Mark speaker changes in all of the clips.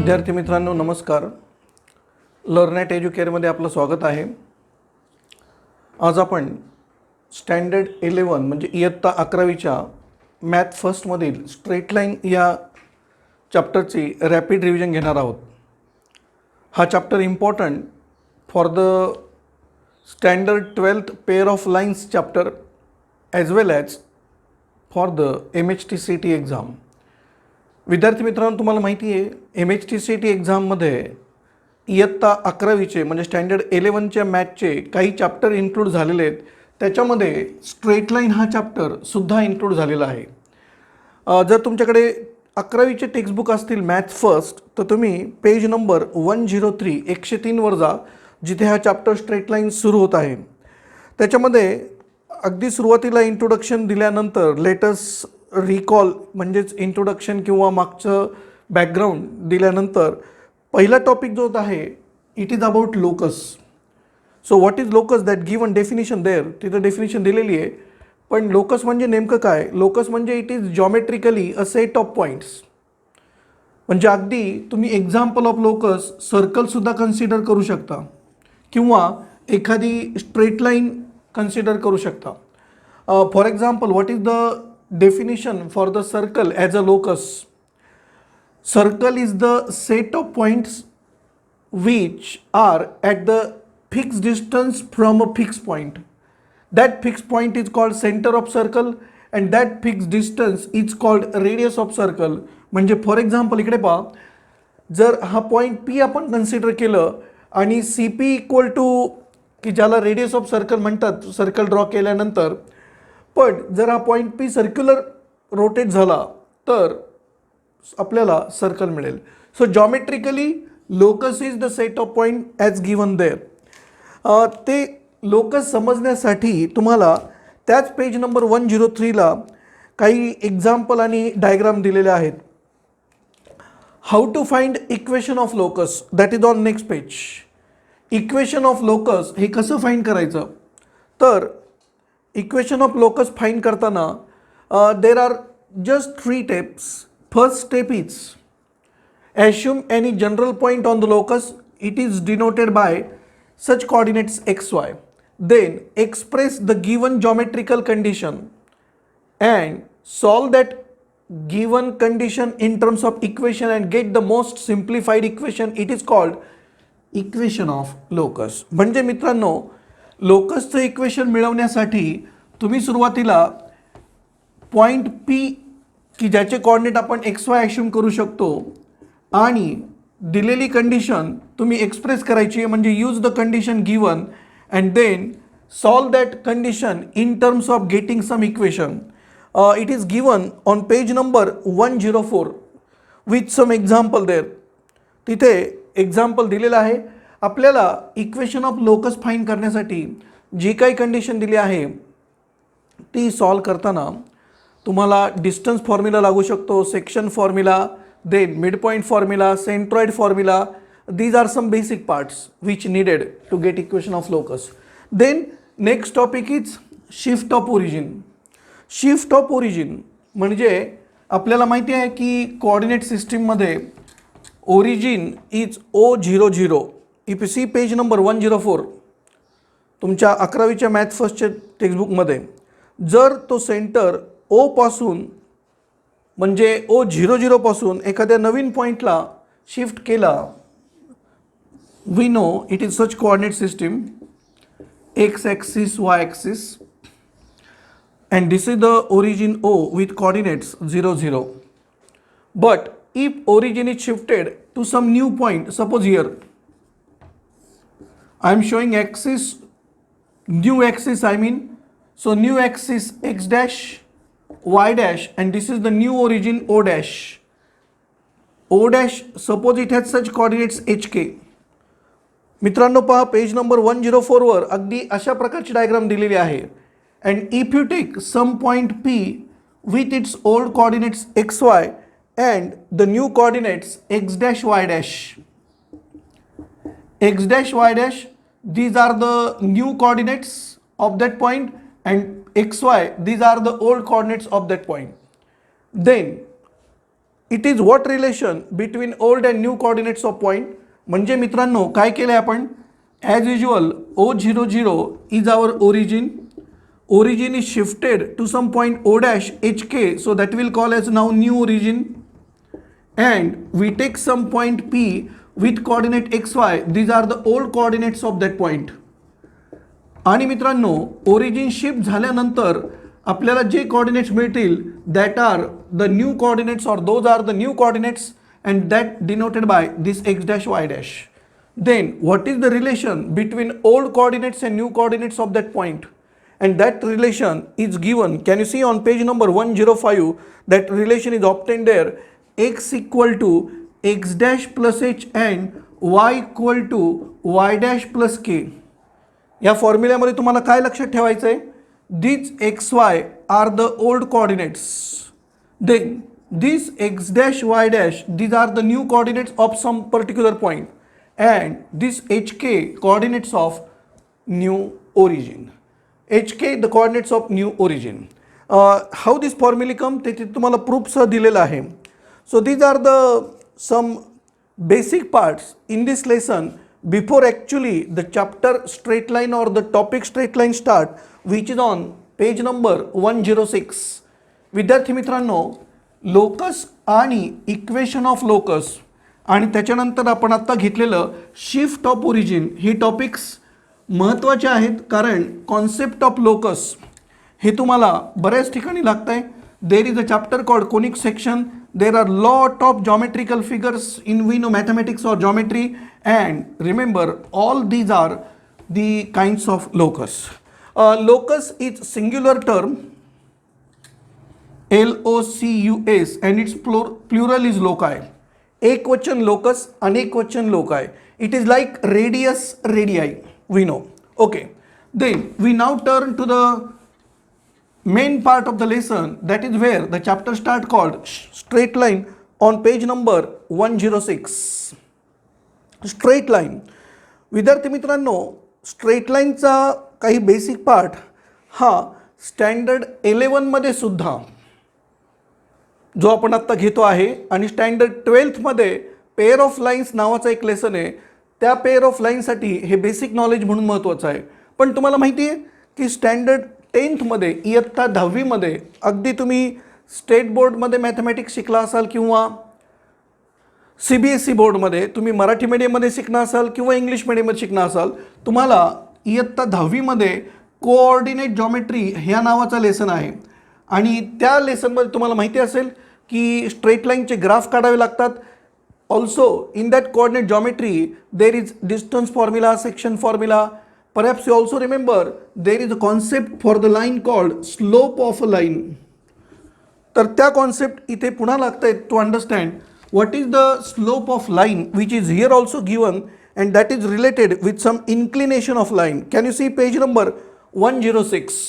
Speaker 1: विद्यार्थी मित्रांनो नमस्कार. लर्न ॲट एज्युकेअरमध्ये आपलं स्वागत आहे. आज आपण स्टँडर्ड 11 म्हणजे इयत्ता 11वीच्या मॅथ फर्स्टमधील स्ट्रेट लाईन या चॅप्टरची रॅपिड रिव्हिजन घेणार आहोत. हा chapter important for the standard 12th pair of lines chapter as well as for the MHTCT exam. विद्यार्थी मित्रांनो तुम्हाला माहिती आहे MHTCT एक्झाममध्ये इयत्ता 11वीचे म्हणजे स्टँडर्ड 11च्या मॅथचे काही चॅप्टर इन्क्लूड झालेले आहेत. त्याच्यामध्ये स्ट्रेट लाईन हा चॅप्टर सुद्धा इन्क्लूड झालेला आहे. जर तुमच्याकडे 11वीचे टेक्स्टबुक असतील मॅथ फर्स्ट तर तुम्ही पेज नंबर 103 103 वर जा, जिथे हा चॅप्टर स्ट्रेट लाईन सुरू होत आहे. त्याच्यामध्ये अगदी सुरुवातीला इंट्रोडक्शन दिल्यानंतर लेटस रिकॉल म्हणजेच इंट्रोडक्शन किंवा मागचं बॅकग्राऊंड दिल्यानंतर पहिला टॉपिक जो आहे it is about locus. So what is locus that given definition there, तिथं डेफिनेशन दिलेली आहे. पण लोकस म्हणजे नेमकं काय? लोकस म्हणजे it is geometrically a set of points. म्हणजे अगदी तुम्ही एक्झाम्पल ऑफ लोकस सर्कलसुद्धा कन्सिडर करू शकता किंवा एखादी स्ट्रेट लाईन कन्सिडर करू शकता. For example what is the definition for the circle as a locus? Circle is the set of points which are at the fixed distance from a fixed point. That fixed point is called center of circle and that fixed distance is called radius of circle. म्हणजे for example इकडे पहा, जर हा point P आपण consider केलं आणि CP equal to की ज्याला रेडियस ऑफ सर्कल म्हणतात सर्कल ड्रॉ केल्यानंतर, पण जर हा पॉईंट P सर्क्युलर रोटेट झाला तर आपल्याला सर्कल मिळेल. So geometrically locus is the set of point as given there. ते लोकस समजण्यासाठी तुम्हाला त्याच पेज नंबर 103ला काही एक्झाम्पल आणि डायग्राम दिलेले आहेत. How to find equation of locus, that is on next page. Equation of locus हे कसं फाइंड करायचं? तर इक्वेशन ऑफ लोकस फाइंड करताना there are just 3 steps. First step is assume any general point on the locus. It is denoted by such coordinates xy. Then express the given geometrical condition and solve that given condition in terms of equation and get the most simplified equation. It is called equation of locus. म्हणजे मित्रांनो लोकसचं equation मिळवण्यासाठी तुम्ही सुरुवातीला point P की ज्याचे coordinate आपण XY ॲश्युम करू शकतो आणि दिलेली कंडिशन तुम्ही एक्सप्रेस करायची आहे, म्हणजे use the condition given and then solve that condition in terms of getting some equation. It is given on page number 104 with some example there. तिथे एक्झाम्पल दिलेलं आहे. आपल्याला इक्वेशन ऑफ लोकस फाइंड करण्यासाठी जी काही condition दिली आहे ती solve करताना तुम्हाला डिस्टन्स फॉर्म्युला लागू शकतो, section formula, then mid point formula, centroid formula. These are some basic parts which needed to get equation of locus. Then next topic is shift of origin. Shift of origin म्हणजे आपल्याला माहिती आहे की coordinate सिस्टीममध्ये origin is O00. If you see page number 104 तुमच्या 11वीच्या math फर्स्टच्या टेक्स्टबुकमध्ये, जर तो centre O पासून म्हणजे O00 पासून एखाद्या नवीन पॉईंटला शिफ्ट केला, we know it is such coordinate system x axis y axis and this is the origin O with coordinates 0 0. But if origin is shifted to some new point, suppose here I am showing axis, new axis I mean, so new axis x dash y dash and this is the new origin O dash. O dash suppose it has such coordinates HK. मित्रांनो पहा page number 104 वर अगदी अशा प्रकारची diagram दिलेली आहे. And if you take some point P with its old coordinates xy and the new coordinates x dash y dash, x dash y dash, these are the new coordinates of that point and xy, these are the old coordinates of that point. Then it is what relation between old and new coordinates of point. म्हणजे मित्रांनो काय केलं आहे आपण, as usual O00 is our origin. Origin is shifted to some point O dash HK, so that will call as now new origin, and we take some point P with coordinate XY. These are the old coordinates of that point. आणि मित्रांनो origin shift झाल्यानंतर आपल्याला जे coordinates मिळतील that are the new coordinates और those are the new coordinates and that denoted by this X dash Y dash. Then what is the relation between old coordinates and new coordinates of that point? And that relation is given. Can you see on page number 105 that relation is obtained there. X equal to X dash plus H and Y equal to Y dash plus K. या फॉर्म्युल्यामध्ये तुम्हाला काय लक्षात ठेवायचं आहे, these XY are the old coordinates, then this X dash Y dash these are the new coordinates of some particular point, and this HK coordinates of new origin. HK the coordinates of new origin. How this formula come ते तुम्हाला proof सह दिलेलं आहे. So these are the some basic parts in this lesson before actually the chapter straight line or the topic straight line start, which is on page number 106. विद्यार्थी मित्रांनो locus आणि equation of locus आणि त्याच्यानंतर आपण आता घेतलेलं shift of origin हे topics महत्त्वाचे आहेत, कारण कॉन्सेप्ट ऑफ लोकस हे तुम्हाला बऱ्याच ठिकाणी लागतं आहे. There is a chapter called conic section. There are lot of geometrical figures in we know mathematics और geometry, and remember all these are the kinds of locus. Locus is singular term LOCUS and its plural is loci. एक वचन locus, अनेक वचन लोकाय. It is like radius, radii. We know. Okay, then we now turn to the main part of the lesson, that is where the chapter start called straight line on page number 106. Straight line. विद्यार्थी मित्रांनो straight लाईनचा काही basic part हा standard 11 मध्ये सुद्धा जो आपण आत्ता घेतो आहे, आणि स्टँडर्ड 12th मध्ये पेअर ऑफ लाईन्स नावाचा एक लेसन आहे. त्या पेअर ऑफ लाईनसाठी हे बेसिक नॉलेज म्हणून महत्त्वाचं आहे. पण तुम्हाला माहिती आहे की स्टँडर्ड 10th मध्ये इयत्ता 10वी मध्ये अगदी तुम्ही स्टेट बोर्डमध्ये मॅथमॅटिक्स शिकला असाल किंवा CBSE बोर्डमध्ये तुम्ही मराठी मीडियममध्ये शिकणार असाल किंवा इंग्लिश मीडियममध्ये शिकणार असाल, तुम्हाला इयत्ता 10वी मध्ये कोऑर्डिनेट जॉमेट्री ह्या नावाचा लेसन आहे. आणि त्या लेसनमध्ये तुम्हाला माहिती असेल की स्ट्रेट लाईनचे ग्राफ काढावे लागतात. Also in that coordinate geometry there is distance formula, section formula. Perhaps you also remember there is a concept for the line called slope of a line. तर त्या कॉन्सेप्ट इथे पुन्हा लागत आहेत to understand what is the slope of line, which is here also given, and that is related with some inclination of line. Can you see page number 106?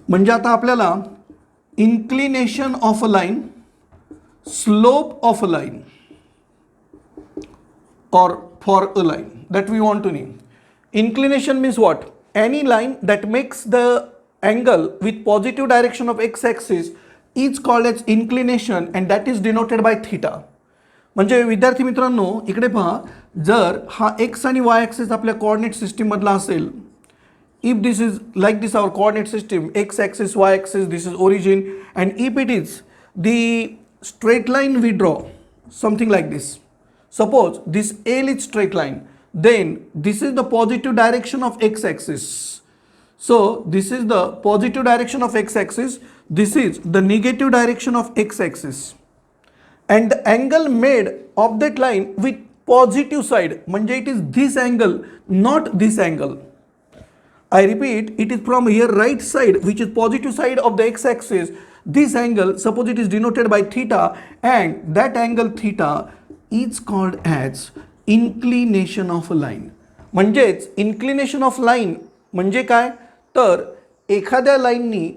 Speaker 1: म्हणजे आता आपल्याला inclination of a line, slope of a line, or for a line that we want to name. Inclination means what? Any line that makes the angle with positive direction of x-axis is called as inclination, and that is denoted by theta. म्हणजे विद्यार्थी मित्रांनो इकडे पहा, जर हा x आणि y axis आपल्या coordinate system मधला असेल, if this is like this our coordinate system, x axis, y axis, this is origin, and if it is the straight line we draw something like this, suppose this L is straight line, then this is the positive direction of x axis. So this is the positive direction of x axis, this is the negative direction of x axis, and the angle made of that line with positive side म्हणजे it is this angle, not this angle. I repeat, it is from here right side, which is positive side of the x axis. This angle, suppose it is denoted by theta, and that angle theta is called as inclination of a line. म्हणजेच inclination of line म्हणजे काय, तर एखाद्या लाईननी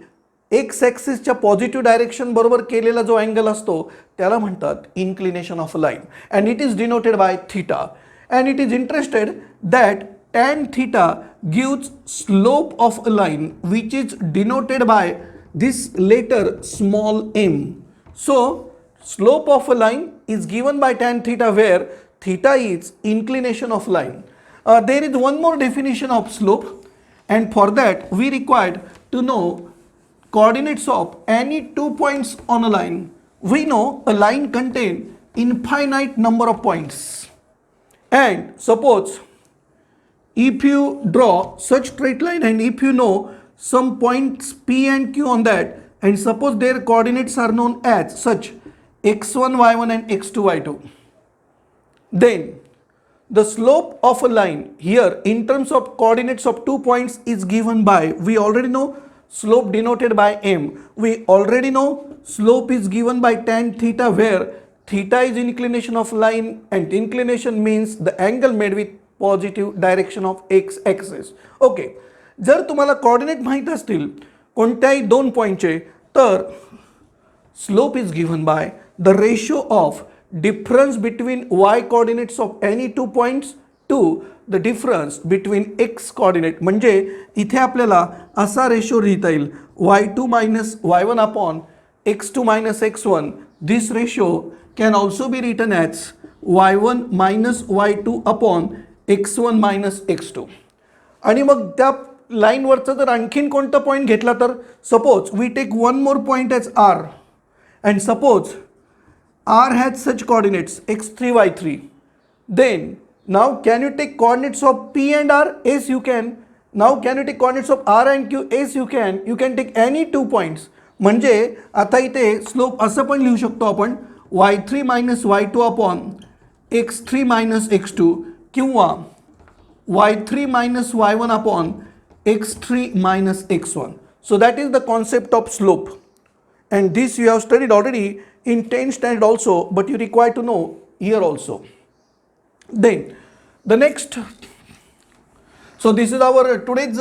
Speaker 1: x ॲक्सिसच्या positive direction बरोबर केलेला जो angle असतो त्याला म्हणतात inclination of a line, and it is denoted by theta. And it is interested that tan theta gives slope of a line which is denoted by this letter small m. So slope of a line is given by tan theta, where theta is inclination of line. There is one more definition of slope, and for that we required to know coordinates of any 2 points on a line. We know a line contains infinite number of points, and suppose if you draw such straight line and if you know some points P and Q on that, and suppose their coordinates are known as such x1 y1 and x2 y2, then the slope of a line here in terms of coordinates of 2 points is given by, we already know slope denoted by m. We already know slope is given by tan theta, where theta is inclination of line and inclination means the angle made with positive direction of x axis. Okay, जर तुम्हाला coordinate माहीत असतील कोणत्याही 2 पॉईंटचे, तर slope is given by the ratio of difference between Y coordinates of any 2 points to the difference between x coordinate. म्हणजे इथे आपल्याला असा रेशो लिहिता येईल y2 minus y1 upon x2 minus x1. This ratio can also be written as y1 minus y2 upon x1 minus x2. आणि मग त्या लाईनवरचं जर आणखीन कोणतं पॉईंट घेतला तर suppose we take one more point as r, and suppose r has such coordinates x3 y3, then now can you take coordinates of p and r? Yes, you can. Now can you take coordinates of r and q? Yes, you can. You can take any 2 points. म्हणजे आता इथे slope असं पण लिहू शकतो आपण y3 minus y2 upon x3 minus x2, किंवा y3 minus y1 upon x3 minus x1. So that is the concept of slope, and this you have studied already in 10th standard also, but you require to know here also. Then the next, so this is our today's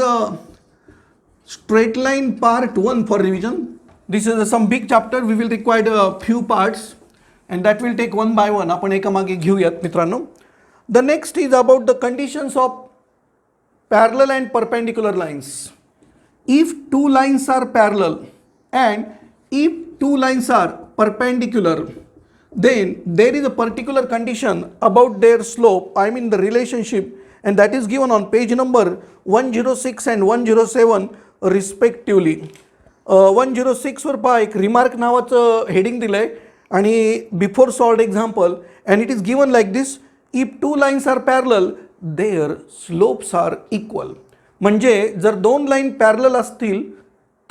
Speaker 1: straight line part 1 for revision. This is some big chapter, we will require a few parts and that will take one by one. आपण एकामागे घेऊयात मित्रांनो. The next is about the conditions of parallel and perpendicular lines. If 2 lines are parallel and if 2 lines are perpendicular, then there is a particular condition about their slope, I mean the relationship, and that is given on page number 106 and 107 respectively. 106 वर पहा एक remark नावाचं heading दिलंय आणि before solved example, and it is given like this: if 2 lines are parallel, their slopes are equal. म्हणजे जर 2 line parallel असतील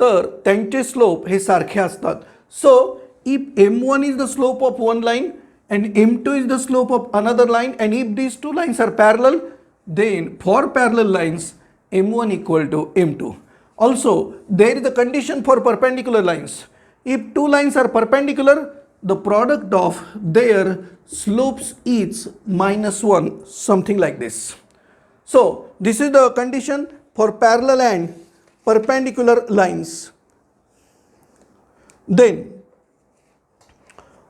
Speaker 1: तर त्यांचे स्लोप हे सारखे असतात. So if m1 is the slope of one line and m2 is the slope of another line, and if these 2 lines are parallel, then for parallel lines m1 equal to m2. Also there is a condition for perpendicular lines. If 2 lines are perpendicular, the product of their slopes is -1, something like this. So this is the condition for parallel and perpendicular lines. Then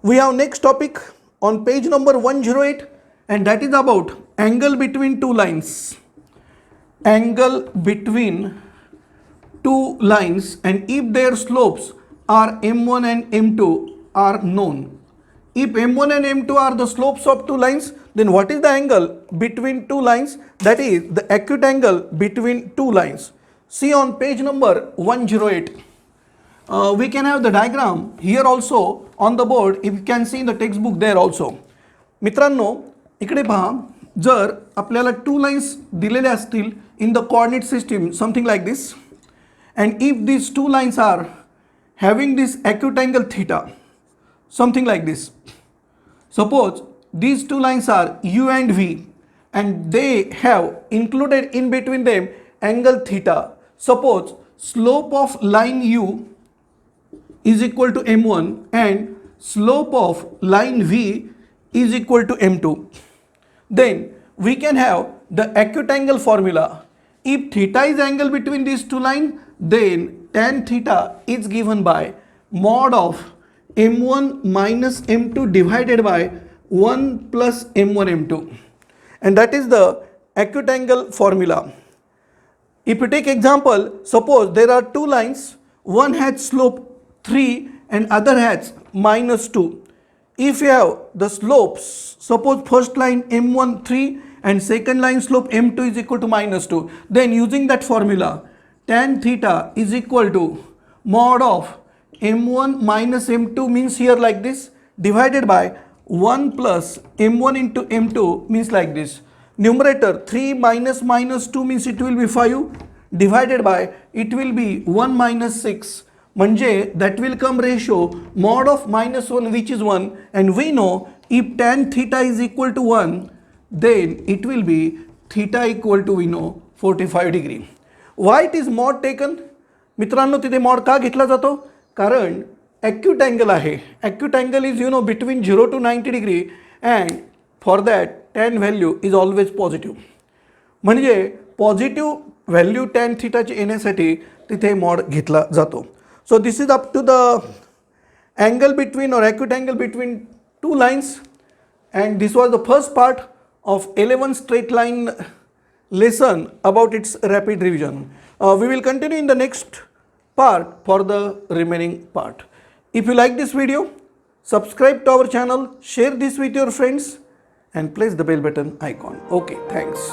Speaker 1: we have next topic on page number 108, and that is about angle between 2 lines. Angle between 2 lines, and if their slopes are m1 and m2 are known. If m1 and m2 are the slopes of 2 lines, then what is the angle between 2 lines? That is the acute angle between 2 lines. See on page number 108. We can have the diagram here also on the board. If you can see in the textbook there also. मित्रांनो इकडे पहा, जर आपल्याला 2 lines दिलेले असतील in the coordinate system something like this, and if these 2 lines are having this acute angle theta, something like this. Suppose these 2 lines are u and v, and they have included in between them angle theta. Suppose slope of line u is equal to m1 and slope of line v is equal to m2. Then we can have the acute angle formula. If theta is angle between these 2 lines, then tan theta is given by mod of m1 minus m2 divided by 1 plus m1 m2, and that is the acute angle formula. If you take example, suppose there are 2 lines, one has slope 3 and other has -2. if you have the slopes, suppose first line m1 3 and second line slope m2 is equal to -2, then using that formula tan theta is equal to mod of m1 minus m2 means here like this, divided by 1 plus m1 into m2 means like this. Numerator 3 minus -2 means it will be 5, divided by it will be 1 minus 6. म्हणजे that will come ratio mod of -1 which is 1, and we know if tan theta is equal to 1 then it will be theta equal to we know 45 degree. Why it is mod taken? मित्रांनो तिथे mod का घेतला जातो? कारण acute angle आहे. Acute angle is between 0 to 90 degree, and for that tan value is always positive. म्हणजे positive value tan थीटाची येण्यासाठी तिथे mod घेतला जातो. So this is up to the angle between or acute angle between two lines, and this was the first part of 11 straight line lesson about its rapid revision. We will continue in the next part for the remaining part. If you like this video, subscribe to our channel, share this with your friends, and press the bell button icon. Okay, thanks.